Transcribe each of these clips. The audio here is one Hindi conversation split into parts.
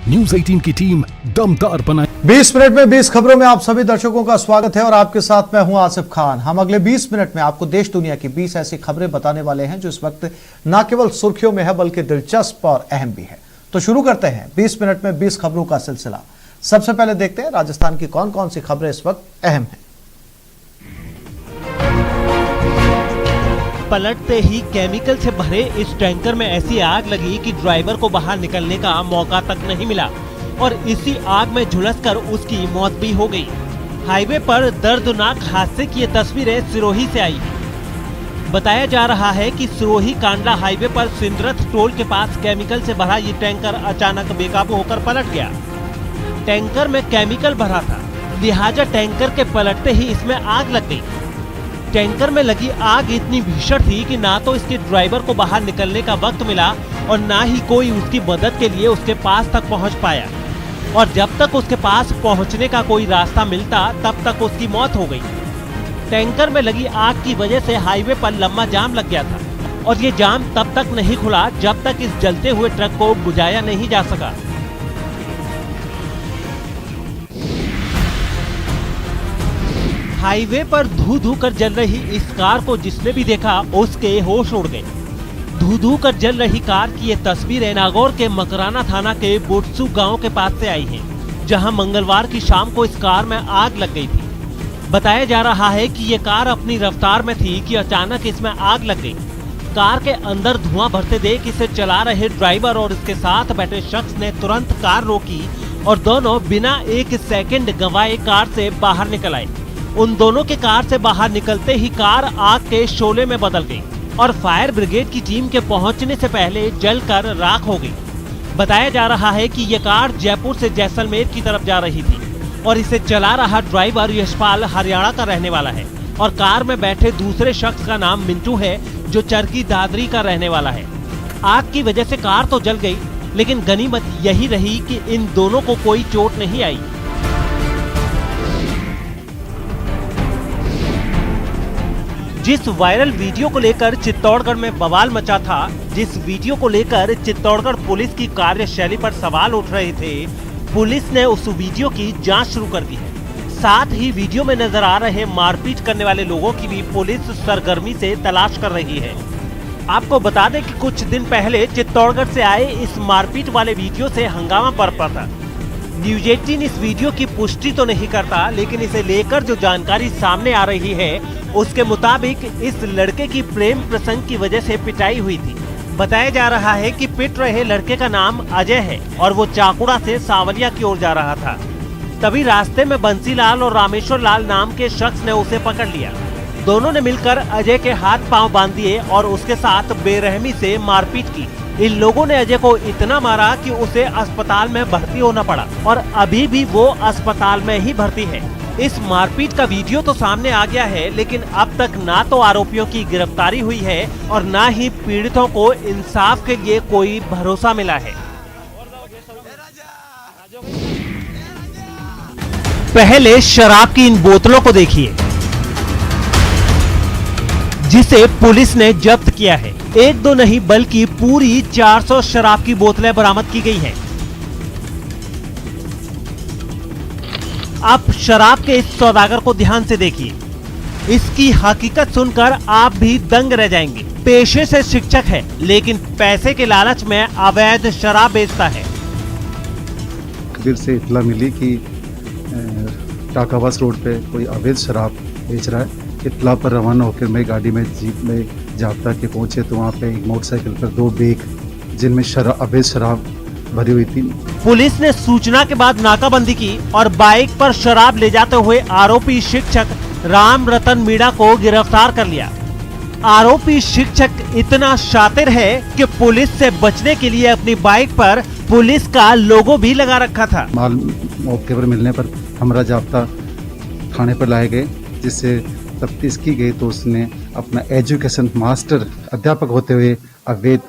न्यूज 18 की टीम दमदार बनाए। 20 मिनट में 20 खबरों में आप सभी दर्शकों का स्वागत है और आपके साथ मैं हूं आसिफ खान। हम अगले 20 मिनट में आपको देश दुनिया की 20 ऐसी खबरें बताने वाले हैं जो इस वक्त न केवल सुर्खियों में है बल्कि दिलचस्प और अहम भी है। तो शुरू करते हैं 20 मिनट में 20 खबरों का सिलसिला। सबसे पहले देखते हैं राजस्थान की कौन कौन सी खबरें इस वक्त अहम हैं। पलटते ही केमिकल से भरे इस टैंकर में ऐसी आग लगी कि ड्राइवर को बाहर निकलने का मौका तक नहीं मिला और इसी आग में झुलसकर उसकी मौत भी हो गई। हाईवे पर दर्दनाक हादसे की ये तस्वीरें सिरोही से आई हैं। बताया जा रहा है कि सिरोही कांडला हाईवे पर सिंदरत टोल के पास केमिकल से भरा ये टैंकर अचानक बेकाबू होकर पलट गया। टैंकर में केमिकल भरा था, लिहाजा टैंकर के पलटते ही इसमें आग लग गई। टैंकर में लगी आग इतनी भीषण थी कि ना तो इसके ड्राइवर को बाहर निकलने का वक्त मिला और ना ही कोई उसकी मदद के लिए उसके पास तक पहुंच पाया। और जब तक उसके पास पहुंचने का कोई रास्ता मिलता तब तक उसकी मौत हो गई। टैंकर में लगी आग की वजह से हाईवे पर लंबा जाम लग गया था और ये जाम तब तक नहीं खुला जब तक इस जलते हुए ट्रक को बुझाया नहीं जा सका। हाईवे पर धू धू कर जल रही इस कार को जिसने भी देखा उसके होश उड़ गए। धू धू कर जल रही कार की ये तस्वीरें नागौर के मकराना थाना के बुटसू गांव के पास से आई हैं, जहां मंगलवार की शाम को इस कार में आग लग गई थी। बताया जा रहा है कि ये कार अपनी रफ्तार में थी कि अचानक इसमें आग लग गई। कार के अंदर धुआं भरते देख इसे चला रहे ड्राइवर और इसके साथ बैठे शख्स ने तुरंत कार रोकी और दोनों बिना एक सेकंड गंवाए कार से बाहर निकल आए। उन दोनों के कार से बाहर निकलते ही कार आग के शोले में बदल गई और फायर ब्रिगेड की टीम के पहुंचने से पहले जलकर राख हो गई। बताया जा रहा है कि ये कार जयपुर से जैसलमेर की तरफ जा रही थी और इसे चला रहा ड्राइवर यशपाल हरियाणा का रहने वाला है और कार में बैठे दूसरे शख्स का नाम मिंटू है जो चरकी दादरी का रहने वाला है। आग की वजह से कार तो जल गई, लेकिन गनीमत यही रही कि इन दोनों को कोई चोट नहीं आई। जिस वायरल वीडियो को लेकर चित्तौड़गढ़ में बवाल मचा था, जिस वीडियो को लेकर चित्तौड़गढ़ पुलिस की कार्यशैली पर सवाल उठ रहे थे, पुलिस ने उस वीडियो की जांच शुरू कर दी है। साथ ही वीडियो में नजर आ रहे मारपीट करने वाले लोगों की भी पुलिस सरगर्मी से तलाश कर रही है। आपको बता दें कि कुछ दिन पहले चित्तौड़गढ़ से आए इस मारपीट वाले वीडियो से हंगामा बरपा था। न्यूज 18 इस वीडियो की पुष्टि तो नहीं करता, लेकिन इसे लेकर जो जानकारी सामने आ रही है उसके मुताबिक इस लड़के की प्रेम प्रसंग की वजह से पिटाई हुई थी। बताया जा रहा है कि पिट रहे लड़के का नाम अजय है और वो चाकुड़ा से सावलिया की ओर जा रहा था। तभी रास्ते में बंसीलाल और रामेश्वर लाल नाम के शख्स ने उसे पकड़ लिया। दोनों ने मिलकर अजय के हाथ पांव बांध दिए और उसके साथ बेरहमी से मारपीट की। इन लोगों ने अजय को इतना मारा कि उसे अस्पताल में भर्ती होना पड़ा और अभी भी वो अस्पताल में ही भर्ती है। इस मारपीट का वीडियो तो सामने आ गया है, लेकिन अब तक ना तो आरोपियों की गिरफ्तारी हुई है और ना ही पीड़ितों को इंसाफ के लिए कोई भरोसा मिला है। पहले शराब की इन बोतलों को देखिए जिसे पुलिस ने जब्त किया है। एक दो नहीं बल्कि पूरी 400 शराब की बोतलें बरामद की गई हैं। आप शराब के इस सौदागर को ध्यान से देखिए। इसकी हकीकत सुनकर आप भी दंग रह जाएंगे। पेशे से शिक्षक है, लेकिन पैसे के लालच में अवैध शराब बेचता है। कबीर से इत्तला मिली कि टाकावास रोड पे कोई अवैध शराब बेच रहा है। इत्तला पर रवाना होकर मैं गाड़ी में जीप में जाप्ता के पहुंचे तो वहाँ पे एक मोटरसाइकिल पर 2 बैग जिनमें अवैध शराब भरी हुई थी। पुलिस ने सूचना के बाद नाकाबंदी की और बाइक पर शराब ले जाते हुए आरोपी शिक्षक राम रतन मीणा को गिरफ्तार कर लिया। आरोपी शिक्षक इतना शातिर है कि पुलिस से बचने के लिए अपनी बाइक पर पुलिस का लोगो भी लगा रखा था। माल मौके पर मिलने पर हमरा जाप्ता थाने पर लाए गए, जिससे तफ्तीश की गई तो उसने अपना एजुकेशन मास्टर अध्यापक होते हुए अवैध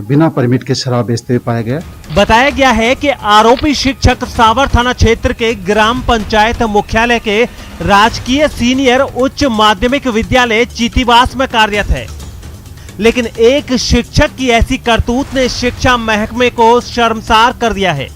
बिना परमिट के शराब बेचते हुए पाया गया। बताया गया है कि आरोपी शिक्षक सावर थाना क्षेत्र के ग्राम पंचायत मुख्यालय के राजकीय सीनियर उच्च माध्यमिक विद्यालय चीतीवास में कार्यरत है। लेकिन एक शिक्षक की ऐसी करतूत ने शिक्षा महकमे को शर्मसार कर दिया है।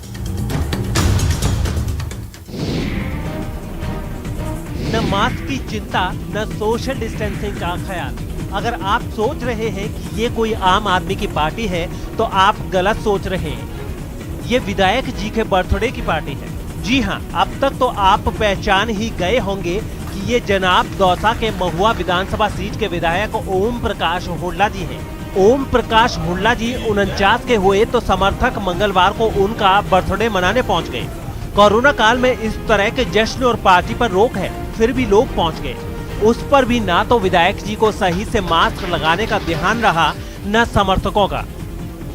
मास्क की चिंता, न सोशल डिस्टेंसिंग का ख्याल। अगर आप सोच रहे हैं कि ये कोई आम आदमी की पार्टी है तो आप गलत सोच रहे हैं। ये विधायक जी के बर्थडे की पार्टी है। जी हाँ, अब तक तो आप पहचान ही गए होंगे कि ये जनाब दौसा के महुआ विधानसभा सीट के विधायक ओम प्रकाश हुड्डा जी हैं। ओम प्रकाश हुड्डा जी 49 के हुए तो समर्थक मंगलवार को उनका बर्थडे मनाने पहुंच गए। कोरोना काल में इस तरह के जश्न और पार्टी पर रोक है, फिर भी लोग पहुंच गए। उस पर भी ना तो विधायक जी को सही से मास्क लगाने का ध्यान रहा, न समर्थकों का।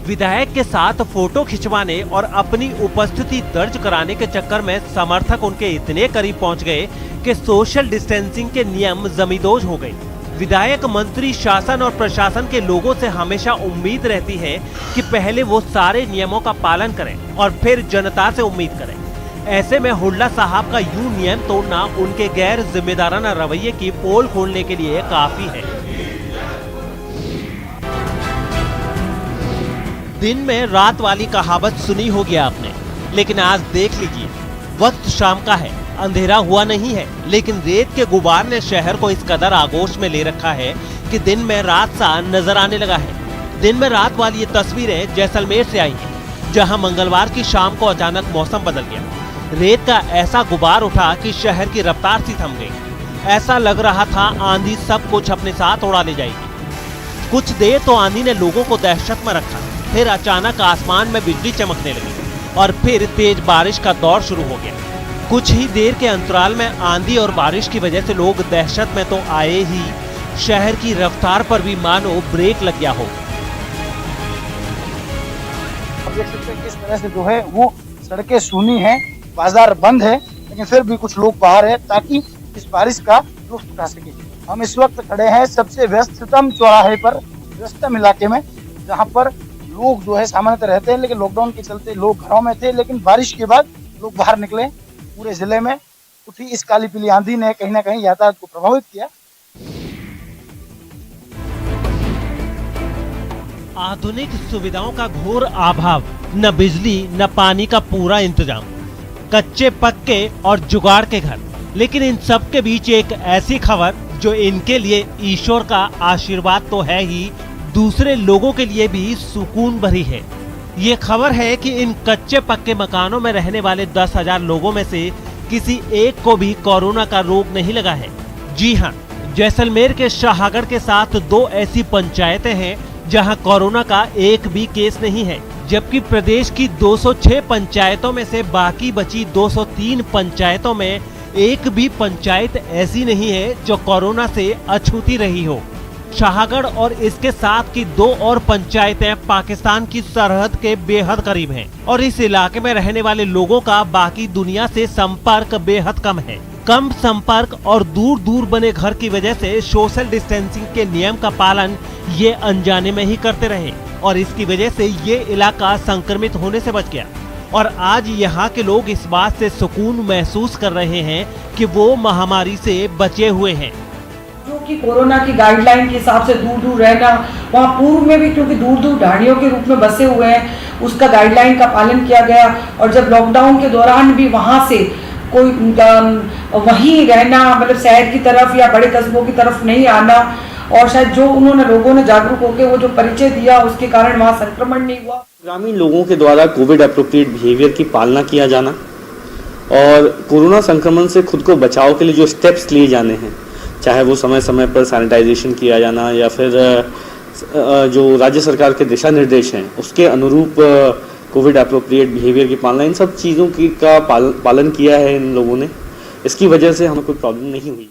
विधायक के साथ फोटो खिंचवाने और अपनी उपस्थिति दर्ज कराने के चक्कर में समर्थक उनके इतने करीब पहुंच गए कि सोशल डिस्टेंसिंग के नियम जमींदोज हो गए। विधायक, मंत्री, शासन और प्रशासन के लोगों से हमेशा उम्मीद रहती है कि पहले वो सारे नियमों का पालन करें और फिर जनता से उम्मीद करें। ऐसे में हुड्डा साहब का यूं नियम तोड़ना उनके गैर जिम्मेदाराना रवैये की पोल खोलने के लिए काफी है। दिन में रात वाली कहावत सुनी होगी आपने, लेकिन आज देख लीजिए, वक्त शाम का है, अंधेरा हुआ नहीं है, लेकिन रेत के गुबार ने शहर को इस कदर आगोश में ले रखा है कि दिन में रात सा नजर आने लगा है। दिन में रात वाली ये तस्वीरें जैसलमेर से आई हैं, जहां मंगलवार की शाम को अचानक मौसम बदल गया। रेत का ऐसा गुबार उठा कि शहर की रफ्तार सी थम गई। ऐसा लग रहा था आंधी सब कुछ अपने साथ उड़ा ले जाएगी। कुछ देर तो आंधी ने लोगों को दहशत में रखा, फिर अचानक आसमान में बिजली चमकने लगी और फिर तेज बारिश का दौर शुरू हो गया। कुछ ही देर के अंतराल में आंधी और बारिश की वजह से लोग दहशत में तो आए ही, शहर की रफ्तार पर भी मानो ब्रेक लग गया हो। देख सकते हैं किस तरह से जो है वो सड़कें सूनी हैं, बाजार बंद है, लेकिन फिर भी कुछ लोग बाहर है ताकि इस बारिश का लुत्फ उठा सके। हम इस वक्त खड़े हैं सबसे व्यस्ततम चौराहे पर, व्यस्ततम इलाके में, जहां पर लोग जो है सामान्यतः रहते हैं, लेकिन लॉकडाउन के चलते लोग घरों में थे, लेकिन बारिश के बाद लोग बाहर निकले। पूरे जिले में उठी इस काली पीली आंधी ने कहीं ना कहीं यातायात को प्रभावित किया। आधुनिक सुविधाओं का घोर अभाव, न बिजली न पानी का पूरा इंतजाम, कच्चे पक्के और जुगाड़ के घर। लेकिन इन सब के बीच एक ऐसी खबर जो इनके लिए ईश्वर का आशीर्वाद तो है ही, दूसरे लोगों के लिए भी सुकून भरी है। ये खबर है कि इन कच्चे पक्के मकानों में रहने वाले 10,000 लोगों में से किसी एक को भी कोरोना का रोग नहीं लगा है। जी हाँ, जैसलमेर के शाहगढ़ के साथ 2 ऐसी पंचायतें हैं जहां कोरोना का एक भी केस नहीं है, जबकि प्रदेश की 206 पंचायतों में से बाकी बची 203 पंचायतों में एक भी पंचायत ऐसी नहीं है जो कोरोना से अछूती रही हो। शाहगढ़ और इसके साथ की 2 और पंचायतें पाकिस्तान की सरहद के बेहद करीब हैं और इस इलाके में रहने वाले लोगों का बाकी दुनिया से संपर्क बेहद कम है। कम संपर्क और दूर दूर बने घर की वजह से सोशल डिस्टेंसिंग के नियम का पालन ये अनजाने में ही करते रहे और इसकी वजह से ये इलाका संक्रमित होने से बच गया। और आज यहाँ के लोग इस बात से सुकून महसूस कर रहे हैं कि वो महामारी से बचे हुए हैं। जो कि कोरोना की गाइडलाइन के हिसाब से दूर दूर रहना, वहाँ पूर्व में भी क्योंकि दूर दूर ढाणियों के रूप में बसे हुए हैं, उसका गाइडलाइन का पालन किया गया। और जब लॉकडाउन के दौरान भी वहाँ से कोई वहीं रहना, मतलब शहर की तरफ या बड़े कस्बों की तरफ नहीं आना, और शायद जो उन्होंने लोगों ने जागरूक होकर वो जो परिचय दिया उसके कारण वहाँ संक्रमण नहीं हुआ। ग्रामीण लोगों के द्वारा कोविड एप्रोप्रिएट बिहेवियर की पालना किया जाना और कोरोना संक्रमण से खुद को बचाव के लिए जो स्टेप्स लिए जाने हैं, चाहे वो समय समय पर सैनिटाइजेशन किया जाना या फिर जो राज्य सरकार के दिशा निर्देश हैं उसके अनुरूप कोविड एप्रोप्रिएट बिहेवियर की पालना, इन सब चीज़ों की का पालन किया है इन लोगों ने। इसकी वजह से हमें कोई प्रॉब्लम नहीं हुई।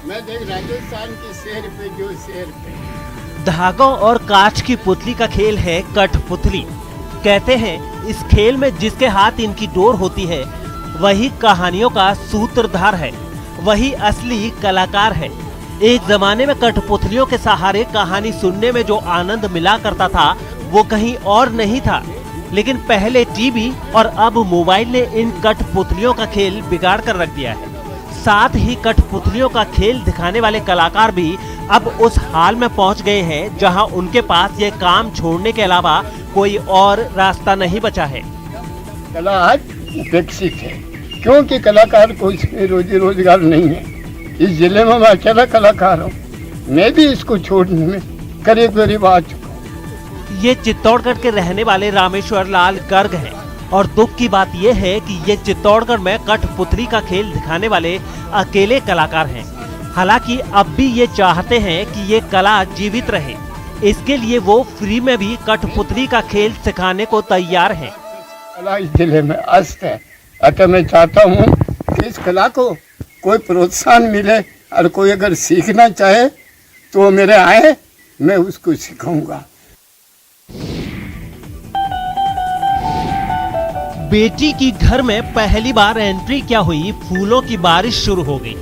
मैं देख राजस्थान की शहर पे जो शहर पे धागों और कांच की पुतली का खेल है कठपुतली। कहते हैं इस खेल में जिसके हाथ इनकी डोर होती है वही कहानियों का सूत्रधार है, वही असली कलाकार है। एक जमाने में कठपुतलियों के सहारे कहानी सुनने में जो आनंद मिला करता था वो कहीं और नहीं था, लेकिन पहले टीवी और अब मोबाइल ने इन कठपुतलियों का खेल बिगाड़ कर रख दिया है। साथ ही कठपुतलियों का खेल दिखाने वाले कलाकार भी अब उस हाल में पहुंच गए हैं जहां उनके पास ये काम छोड़ने के अलावा कोई और रास्ता नहीं बचा है। कला आज उपेक्षित है, क्योंकि कलाकार को इसमें रोजी रोजगार नहीं है। इस जिले में मैं अकेला कलाकार हूँ, मैं भी इसको छोड़ने में करीब करीब आ चुका हूँ। ये चित्तौड़गढ़ के रहने वाले रामेश्वर लाल गर्ग हैं और दुख की बात यह है कि ये चित्तौड़गढ़ में कठपुतली का खेल दिखाने वाले अकेले कलाकार हैं। हालांकि अब भी ये चाहते हैं कि ये कला जीवित रहे, इसके लिए वो फ्री में भी कठपुतली का खेल सिखाने को तैयार हैं। कला इस जिले में अस्त है, अतः मैं चाहता हूँ कि इस कला को कोई प्रोत्साहन मिले और कोई अगर सीखना चाहे तो मेरे आए, मैं उसको सिखाऊंगा। बेटी की घर में पहली बार एंट्री क्या हुई, फूलों की बारिश शुरू हो गई,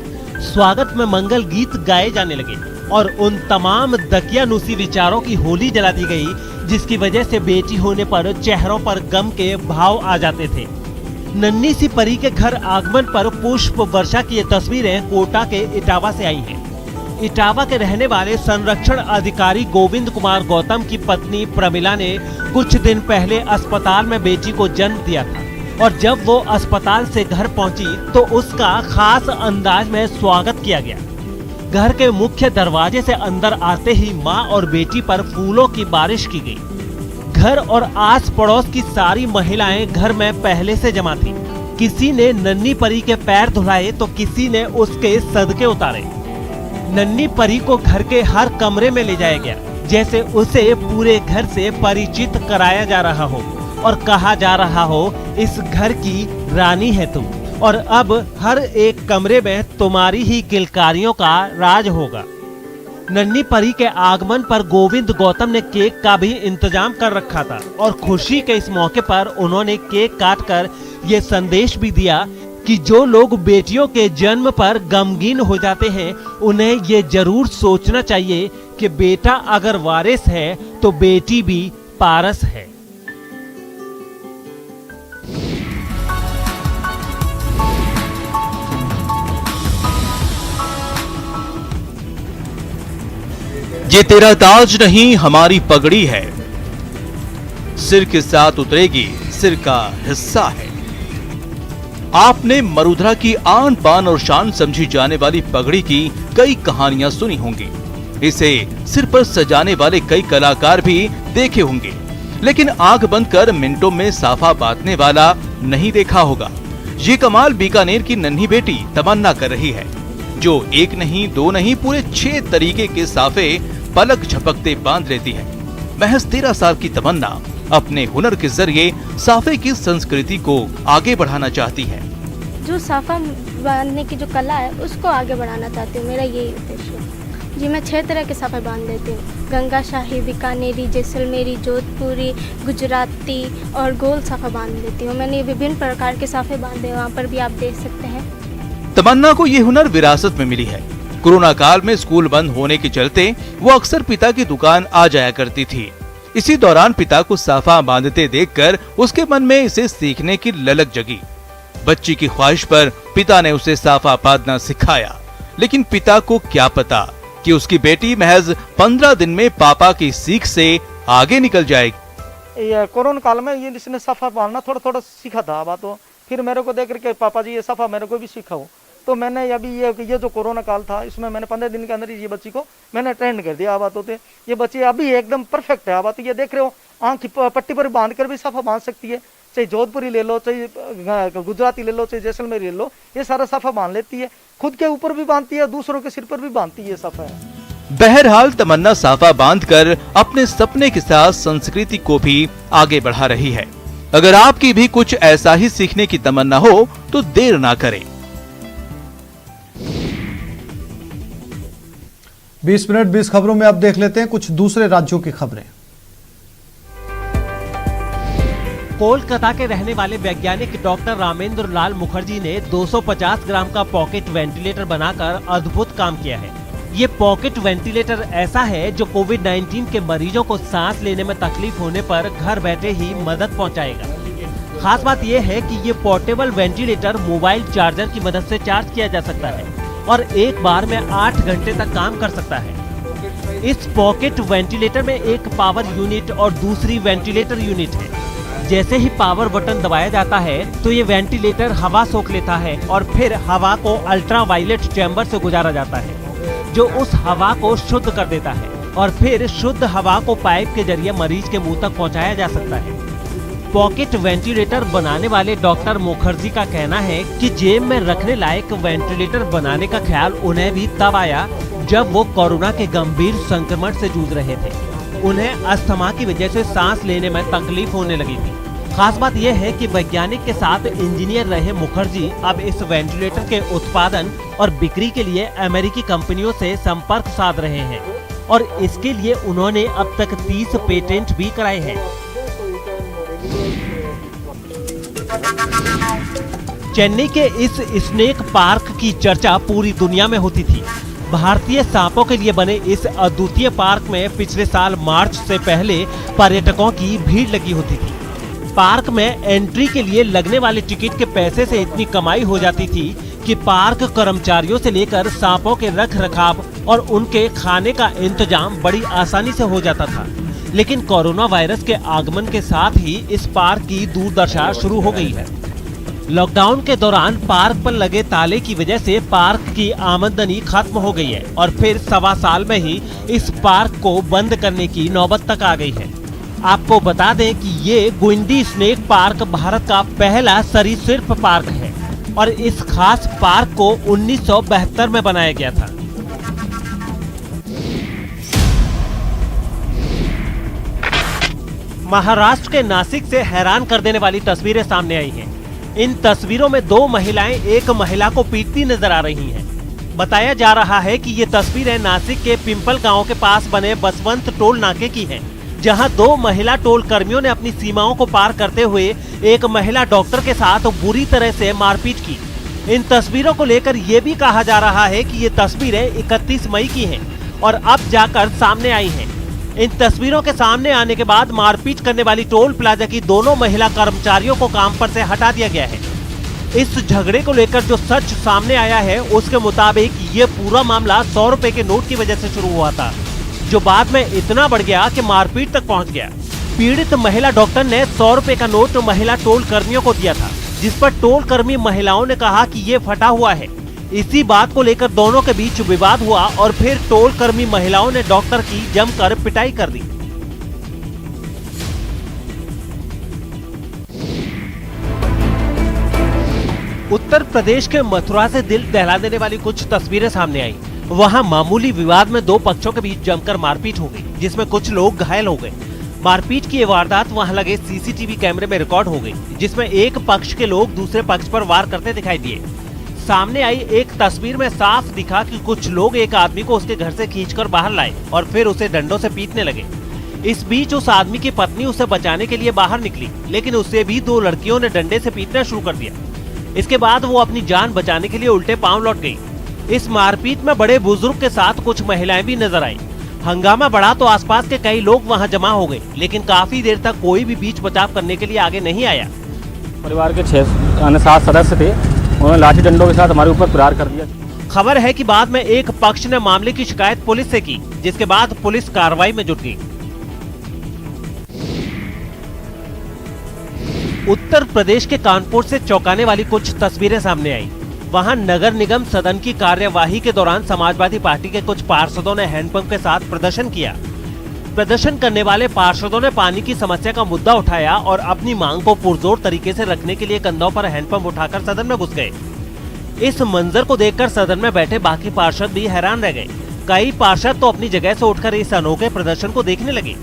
स्वागत में मंगल गीत गाए जाने लगे और उन तमाम दकियानूसी विचारों की होली जला दी गई जिसकी वजह से बेटी होने पर चेहरों पर गम के भाव आ जाते थे। नन्ही सी परी के घर आगमन पर पुष्प वर्षा की ये तस्वीरें कोटा के इटावा से आई हैं। इटावा के रहने वाले संरक्षण अधिकारी गोविंद कुमार गौतम की पत्नी प्रमिला ने कुछ दिन पहले अस्पताल में बेटी को जन्म दिया था और जब वो अस्पताल से घर पहुंची तो उसका खास अंदाज में स्वागत किया गया। घर के मुख्य दरवाजे से अंदर आते ही मां और बेटी पर फूलों की बारिश की गई। घर और आस पड़ोस की सारी महिलाएं घर में पहले से जमा थीं। किसी ने नन्ही परी के पैर धुलाए तो किसी ने उसके सदके उतारे। नन्ही परी को घर के हर कमरे में ले जाया गया, जैसे उसे पूरे घर से परिचित कराया जा रहा हो और कहा जा रहा हो इस घर की रानी है तुम और अब हर एक कमरे में तुम्हारी ही किलकारियों का राज होगा। नन्ही परी के आगमन पर गोविंद गौतम ने केक का भी इंतजाम कर रखा था और खुशी के इस मौके पर उन्होंने केक काटकर ये संदेश भी दिया कि जो लोग बेटियों के जन्म पर गमगीन हो जाते हैं उन्हें ये जरूर सोचना चाहिए कि बेटा अगर वारिस है तो बेटी भी पारस है। ये तेरा ताज नहीं हमारी पगड़ी है, सिर के साथ उतरेगी सिर का हिस्सा है। आपने मरुधरा की आन बान और शान समझी जाने वाली पगड़ी की कई कहानियां सुनी होंगी। इसे सिर पर सजाने वाले कई कलाकार भी देखे होंगे, लेकिन आंख बंद कर मिनटों में साफा बांधने वाला नहीं देखा होगा। ये कमाल बीकानेर की नन्ही बेटी तमन्ना कर रही है, जो एक नहीं दो नहीं पूरे 6 तरीके के साफे पलक झपकते बांध लेती है। महज 13 साल की तमन्ना अपने हुनर के जरिए साफे की संस्कृति को आगे बढ़ाना चाहती है। जो साफा बांधने की जो कला है उसको आगे बढ़ाना चाहती हूँ, मेरा यही उद्देश्य है। जी मैं 6 तरह के साफे बांध देती हूँ, गंगा शाही, बीकानेरी, जैसलमेरी, जोधपुरी, गुजराती और गोल साफा बांध देती हूँ। मैंने विभिन्न प्रकार के साफे बांधे, वहाँ पर भी आप देख सकते हैं। तमन्ना को ये हुनर विरासत में मिली है। कोरोना काल में स्कूल बंद होने के चलते वो अक्सर पिता की दुकान आ जाया करती थी। इसी दौरान पिता को साफा बांधते देखकर उसके मन में इसे सीखने की ललक जगी। बच्ची की ख्वाहिश पर पिता ने उसे साफा बांधना सिखाया, लेकिन पिता को क्या पता कि उसकी बेटी महज 15 दिन में पापा की सीख से आगे निकल जाएगी। ये कोरोना काल में ये इसने साफा बांधना थोड़ा थोड़ा सीखा था। अब तो फिर मेरे को देख करके पापा जी ये साफा मेरे को भी सिखाओ, तो मैंने अभी ये जो कोरोना काल था इसमें मैंने 15 दिन के अंदर ये बच्ची को मैंने ट्रेंड कर दिया। बात होते ये बच्ची अभी एकदम परफेक्ट है। बात ये देख रहे हो, आंख की पट्टी पर बांध कर भी साफा बांध सकती है, चाहे जोधपुरी ले लो, चाहे गुजराती ले लो, चाहे जैसलमेरी ले लो, ये सारा साफा बांध लेती है। खुद के ऊपर भी बांधती है, दूसरों के सिर पर भी बांधती है साफा है। बहरहाल तमन्ना साफा बांधकर अपने सपने के साथ संस्कृति को भी आगे बढ़ा रही है। अगर आपकी भी कुछ ऐसा ही सीखने की तमन्ना हो तो देर ना करें। 20 मिनट 20 खबरों में अब देख लेते हैं कुछ दूसरे राज्यों की खबरें। कोलकाता के रहने वाले वैज्ञानिक डॉक्टर रामेंद्र लाल मुखर्जी ने 250 ग्राम का पॉकेट वेंटिलेटर बनाकर अद्भुत काम किया है। ये पॉकेट वेंटिलेटर ऐसा है जो कोविड-19 के मरीजों को सांस लेने में तकलीफ होने पर घर बैठे ही मदद पहुंचाएगा। खास बात यह है कि ये पोर्टेबल वेंटिलेटर मोबाइल चार्जर की मदद से चार्ज किया जा सकता है और एक बार में 8 घंटे तक काम कर सकता है। इस पॉकेट वेंटिलेटर में एक पावर यूनिट और दूसरी वेंटिलेटर यूनिट है। जैसे ही पावर बटन दबाया जाता है तो ये वेंटिलेटर हवा सोख लेता है और फिर हवा को अल्ट्रावायलेट चैम्बर से गुजारा जाता है, जो उस हवा को शुद्ध कर देता है और फिर शुद्ध हवा को पाइप के जरिए मरीज के मुंह तक पहुंचाया जा सकता है। पॉकेट वेंटिलेटर बनाने वाले डॉक्टर मुखर्जी का कहना है कि जेब में रखने लायक वेंटिलेटर बनाने का ख्याल उन्हें भी तब आया जब वो कोरोना के गंभीर संक्रमण से जूझ रहे थे। उन्हें अस्थमा की वजह से सांस लेने में तकलीफ होने लगी थी। खास बात यह है कि वैज्ञानिक के साथ इंजीनियर रहे मुखर्जी अब इस वेंटिलेटर के उत्पादन और बिक्री के लिए अमेरिकी कंपनियों से संपर्क साध रहे हैं और इसके लिए उन्होंने अब तक 30 पेटेंट भी कराए हैं। चेन्नई के इस स्नेक पार्क की चर्चा पूरी दुनिया में होती थी। भारतीय सांपों के लिए बने इस अद्वितीय पार्क में पिछले साल मार्च से पहले पर्यटकों की भीड़ लगी होती थी। पार्क में एंट्री के लिए लगने वाले टिकट के पैसे से इतनी कमाई हो जाती थी कि पार्क कर्मचारियों से लेकर सांपों के रख रखाव और उनके खाने का इंतजाम बड़ी आसानी से हो जाता था। लेकिन कोरोना वायरस के आगमन के साथ ही इस पार्क की दुर्दशा शुरू हो गई है। लॉकडाउन के दौरान पार्क पर लगे ताले की वजह से पार्क की आमदनी खत्म हो गई है और फिर 1.25 साल में ही इस पार्क को बंद करने की नौबत तक आ गई है। आपको बता दें कि ये गुइंडी स्नेक पार्क भारत का पहला सरीसृप पार्क है और इस खास पार्क को 1972 में बनाया गया था। महाराष्ट्र के नासिक से हैरान कर देने वाली तस्वीरें सामने आई हैं। इन तस्वीरों में 2 महिलाएं एक महिला को पीटती नजर आ रही हैं। बताया जा रहा है कि ये तस्वीरें नासिक के पिंपल गांव के पास बने बसवंत टोल नाके की हैं, जहां 2 महिला टोल कर्मियों ने अपनी सीमाओं को पार करते हुए एक महिला डॉक्टर के साथ बुरी तरह से मारपीट की। इन तस्वीरों को लेकर ये भी कहा जा रहा है कि ये तस्वीरें 31 मई की हैं और अब जाकर सामने आई हैं। इन तस्वीरों के सामने आने के बाद मारपीट करने वाली टोल प्लाजा की दोनों महिला कर्मचारियों को काम पर से हटा दिया गया है। इस झगड़े को लेकर जो सच सामने आया है उसके मुताबिक ये पूरा मामला 100 रुपए के नोट की वजह से शुरू हुआ था, जो बाद में इतना बढ़ गया कि मारपीट तक पहुंच गया। पीड़ित महिला डॉक्टर ने 100 रुपए का नोट महिला टोल कर्मियों को दिया था, जिस पर टोल कर्मी महिलाओं ने कहा कि ये फटा हुआ है। इसी बात को लेकर दोनों के बीच विवाद हुआ और फिर टोल कर्मी महिलाओं ने डॉक्टर की जमकर पिटाई कर दी। उत्तर प्रदेश के मथुरा से दिल दहला देने वाली कुछ तस्वीरें सामने आई। वहां मामूली विवाद में 2 पक्षों के बीच जमकर मारपीट हो गई, जिसमें कुछ लोग घायल हो गए। मारपीट की ये वारदात वहां लगे सीसीटीवी कैमरे में रिकॉर्ड हो गई, जिसमें एक पक्ष के लोग दूसरे पक्ष पर वार करते दिखाई दिए। सामने आई एक तस्वीर में साफ दिखा कि कुछ लोग एक आदमी को उसके घर से खींचकर बाहर लाए और फिर उसे डंडों से पीटने लगे। इस बीच उस आदमी की पत्नी उसे बचाने के लिए बाहर निकली, लेकिन उसे भी 2 लड़कियों ने डंडे से पीटना शुरू कर दिया। इसके बाद वो अपनी जान बचाने के लिए उल्टे पांव लौट गई। इस मारपीट में बड़े बुजुर्ग के साथ कुछ महिलाएं भी नजर आई। हंगामा बढ़ा तो आसपास के कई लोग वहां जमा हो गए, लेकिन काफी देर तक कोई भी बीच बचाव करने के लिए आगे नहीं आया। परिवार के 6-7 सदस्य थे, उन्होंने लाठी डंडों के साथ हमारे ऊपर प्रहार कर दिया। खबर है कि बाद में एक पक्ष ने मामले की शिकायत पुलिस से की, जिसके बाद पुलिस कार्रवाई में जुट गई। उत्तर प्रदेश के कानपुर से चौंकाने वाली कुछ तस्वीरें सामने आई। वहां नगर निगम सदन की कार्यवाही के दौरान समाजवादी पार्टी के कुछ पार्षदों ने हैंडपंप के साथ प्रदर्शन किया। प्रदर्शन करने वाले पार्षदों ने पानी की समस्या का मुद्दा उठाया और अपनी मांग को पुरजोर तरीके से रखने के लिए कंधों पर हैंडपंप उठाकर सदन में घुस गए। इस मंजर को देखकर सदन में बैठे बाकी पार्षद भी हैरान रह गए। कई पार्षद तो अपनी जगह से उठकर इस अनोखे प्रदर्शन को देखने लगे।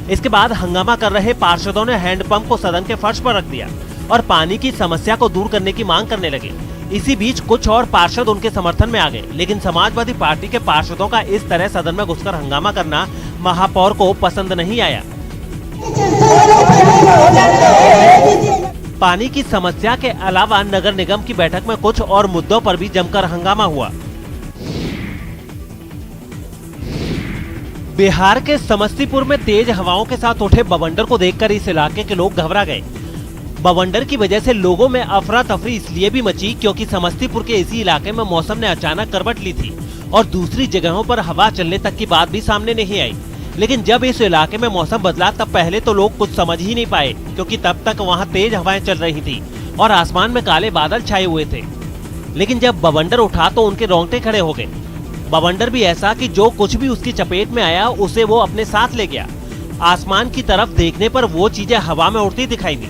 इसके बाद हंगामा कर रहे पार्षदों ने हैंडपंप को सदन के फर्श पर रख दिया और पानी की समस्या को दूर करने की मांग करने लगे। इसी बीच कुछ और पार्षद उनके समर्थन में आ गए, लेकिन समाजवादी पार्टी के पार्षदों का इस तरह सदन में घुसकर हंगामा करना महापौर को पसंद नहीं आया। पानी की समस्या के अलावा नगर निगम की बैठक में कुछ और मुद्दों पर भी जमकर हंगामा हुआ। बिहार के समस्तीपुर में तेज हवाओं के साथ उठे बवंडर को देखकर इस इलाके के लोग घबरा गए। बवंडर की वजह से लोगों में अफरा तफरी इसलिए भी मची क्योंकि समस्तीपुर के इसी इलाके में मौसम ने अचानक करवट ली थी और दूसरी जगहों पर हवा चलने तक की बात भी सामने नहीं आई। लेकिन जब इस इलाके में मौसम बदला तब पहले तो लोग कुछ समझ ही नहीं पाए, क्योंकि तब तक वहाँ तेज हवाएं चल रही थी और आसमान में काले बादल छाए हुए थे। लेकिन जब बवंडर उठा तो उनके रोंगटे खड़े हो गए। बवंडर भी ऐसा कि जो कुछ भी उसकी चपेट में आया उसे वो अपने साथ ले गया। आसमान की तरफ देखने पर वो चीजें हवा में उड़ती दिखाई दी।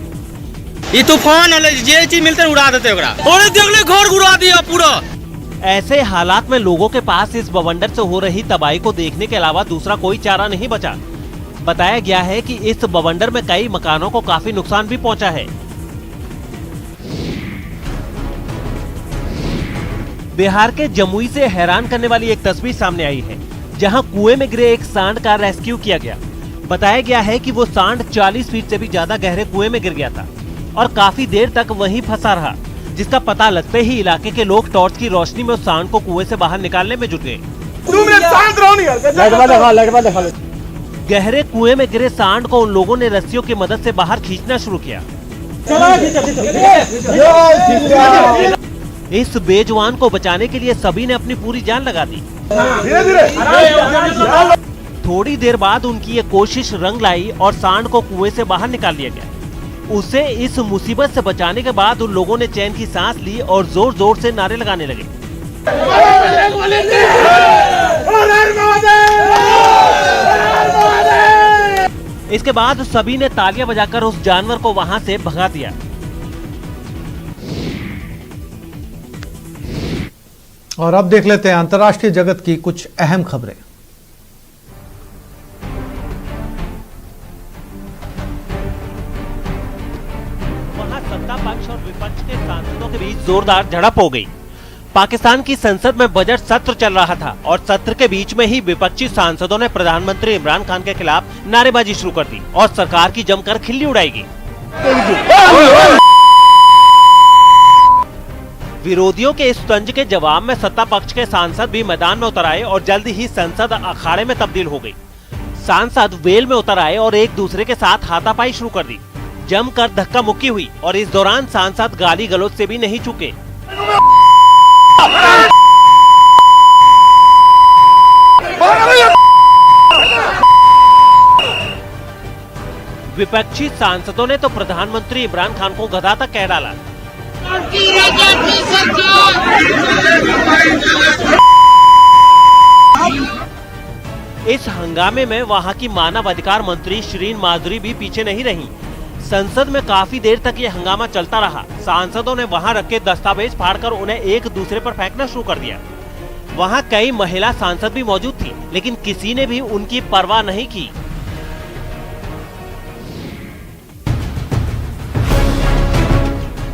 ये तूफान है, जे चीज मिलते उड़ा देते और देख ले घर उड़ा दिया पूरा। ऐसे हालात में लोगों के पास इस बवंडर से हो रही तबाही को देखने के अलावा दूसरा कोई चारा नहीं बचा। बताया गया है कि इस बवंडर में कई मकानों को काफी नुकसान भी पहुंचा है। बिहार के जमुई से हैरान करने वाली एक तस्वीर सामने आई है, जहां कुएं में गिरे एक सांड का रेस्क्यू किया गया। बताया गया है कि वो सांड 40 फीट से भी ज्यादा गहरे कुएं में गिर गया था और काफी देर तक वहीं फंसा रहा, जिसका पता लगते ही इलाके के लोग टॉर्च की रोशनी में उस सांड को कुएं से बाहर निकालने में जुट गए। गहरे कुएं में गिरे सांड को उन लोगों ने रस्सियों की मदद से बाहर खींचना शुरू किया। इस बेजुबान को बचाने के लिए सभी ने अपनी पूरी जान लगा दी। थोड़ी देर बाद उनकी ये कोशिश रंग लाई और सांड को कुएं से बाहर निकाल लिया गया। उसे इस मुसीबत से बचाने के बाद उन लोगों ने चैन की सांस ली और जोर जोर से नारे लगाने लगे। इसके बाद सभी ने तालियां बजाकर उस जानवर को वहां से भगा दिया। और अब देख लेते हैं अंतर्राष्ट्रीय जगत की कुछ अहम खबरें। वहां सत्ता पक्ष और विपक्ष के सांसदों के बीच जोरदार झड़प हो गई। पाकिस्तान की संसद में बजट सत्र चल रहा था और सत्र के बीच में ही विपक्षी सांसदों ने प्रधानमंत्री इमरान खान के खिलाफ नारेबाजी शुरू कर दी और सरकार की जमकर खिल्ली उड़ाएगी। विरोधियों के इस तंज के जवाब में सत्ता पक्ष के सांसद भी मैदान में उतर आए और जल्दी ही संसद अखाड़े में तब्दील हो गई। सांसद वेल में उतर आए और एक दूसरे के साथ हाथापाई शुरू कर दी। जमकर धक्का मुक्की हुई और इस दौरान सांसद गाली गलौज से भी नहीं चूके। विपक्षी सांसदों ने तो प्रधानमंत्री इमरान खान को गधा तक कह डाला। इस हंगामे में वहां की मानव अधिकार मंत्री शिरीन माधुरी भी पीछे नहीं रहीं। संसद में काफी देर तक ये हंगामा चलता रहा। सांसदों ने वहां रखे दस्तावेज फाड़कर उन्हें एक दूसरे पर फेंकना शुरू कर दिया। वहां कई महिला सांसद भी मौजूद थी, लेकिन किसी ने भी उनकी परवाह नहीं की।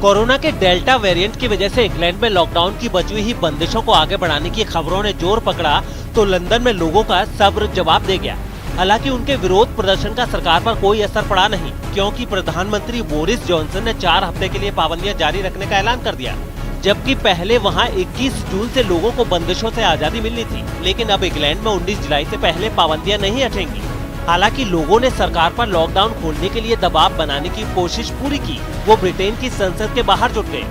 कोरोना के डेल्टा वेरिएंट की वजह से इंग्लैंड में लॉकडाउन की बची हुई बंदिशों को आगे बढ़ाने की खबरों ने जोर पकड़ा तो लंदन में लोगों का सब्र जवाब दे गया। हालांकि उनके विरोध प्रदर्शन का सरकार पर कोई असर पड़ा नहीं, क्योंकि प्रधानमंत्री बोरिस जॉनसन ने 4 हफ्ते के लिए पाबंदियां जारी रखने का ऐलान कर दिया। जबकि पहले वहां 21 जून से लोगों को बंदिशों से आजादी मिलनी थी, लेकिन अब इंग्लैंड में 19 जुलाई से पहले पाबंदियां नहीं हटेंगी। हालांकि लोगों ने सरकार पर लॉकडाउन खोलने के लिए दबाव बनाने की कोशिश पूरी की। वो ब्रिटेन की संसद के बाहर जुट गए।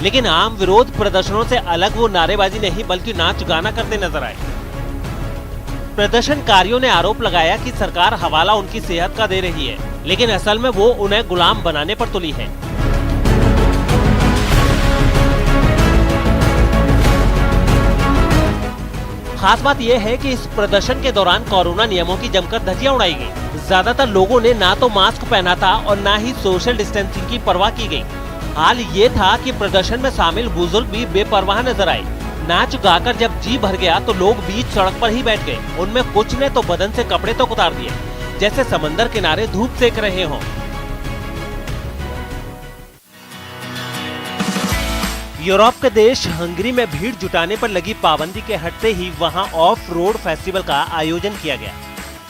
लेकिन आम विरोध प्रदर्शनों से अलग वो नारेबाजी नहीं बल्कि नाच गाना करते नजर आए। प्रदर्शनकारियों ने आरोप लगाया कि सरकार हवाला उनकी सेहत का दे रही है, लेकिन असल में वो उन्हें गुलाम बनाने पर तुली है। खास बात यह है कि इस प्रदर्शन के दौरान कोरोना नियमों की जमकर धज्जियां उड़ाई गई। ज्यादातर लोगों ने ना तो मास्क पहना था और ना ही सोशल डिस्टेंसिंग की परवाह की गई। हाल ये था कि प्रदर्शन में शामिल बुजुर्ग भी बेपरवाह नजर आए। नाच गाकर जब जी भर गया तो लोग बीच सड़क पर ही बैठ गए। उनमें कुछ ने तो बदन से कपड़े तो उतार दिए, जैसे समंदर किनारे धूप सेक रहे हों। यूरोप के देश हंगरी में भीड़ जुटाने पर लगी पाबंदी के हटते ही वहां ऑफ रोड फेस्टिवल का आयोजन किया गया।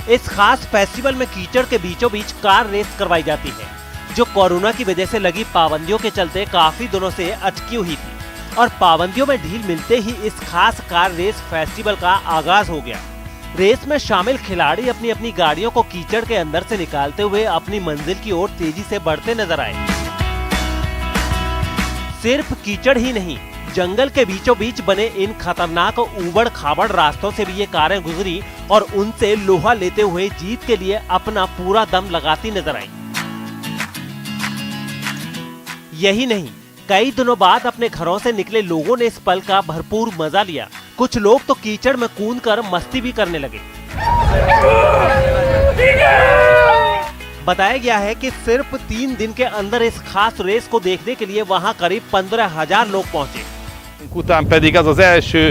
इस खास फेस्टिवल में कीचड़ के बीचों बीच कार रेस करवाई जाती है, जो कोरोना की वजह से लगी पाबंदियों के चलते काफी दिनों से अटकी हुई थी। और पाबंदियों में ढील मिलते ही इस खास कार रेस फेस्टिवल का आगाज हो गया। रेस में शामिल खिलाड़ी अपनी अपनी गाड़ियों को कीचड़ के अंदर से निकालते हुए अपनी मंजिल की ओर तेजी से बढ़ते नजर आए। सिर्फ कीचड़ ही नहीं, जंगल के बीचों बीच बने इन खतरनाक उबड़ खाबड़ रास्तों से भी ये कारें गुजरी और उनसे लोहा लेते हुए जीत के लिए अपना पूरा दम लगाती नजर आई। यही नहीं, कई दिनों बाद अपने घरों से निकले लोगों ने इस पल का भरपूर मजा लिया। कुछ लोग तो कीचड़ में कूदकर मस्ती भी करने लगे। बताया गया है कि सिर्फ 3 दिन के अंदर इस खास रेस को देखने के लिए वहां करीब 15,000 लोग पहुंचे। Után pedig ez az első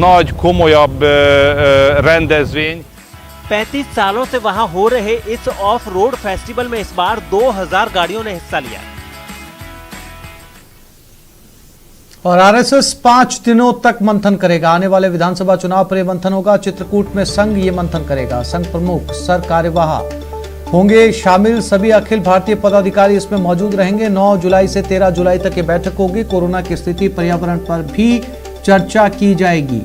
nagy, komolyabb rendezvény. 35 सालों से वहां हो रहे इस ऑफ रोड फेस्टिवल में इस बार 2000 गाड़ियों ने हिस्सा लिया। और आरएसएस 5 दिनों तक मंथन करेगा। आने वाले विधानसभा चुनाव पर यह मंथन होगा। चित्रकूट में संघ ये मंथन करेगा। संघ प्रमुख, सर कार्यवाह होंगे शामिल। सभी अखिल भारतीय पदाधिकारी इसमें मौजूद रहेंगे। 9 जुलाई से 13 जुलाई तक ये बैठक होगी। कोरोना की स्थिति, पर्यावरण पर भी चर्चा की जाएगी।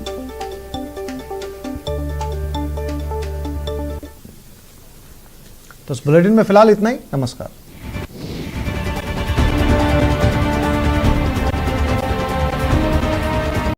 तो इस बुलेटिन में फिलहाल इतना ही। नमस्कार।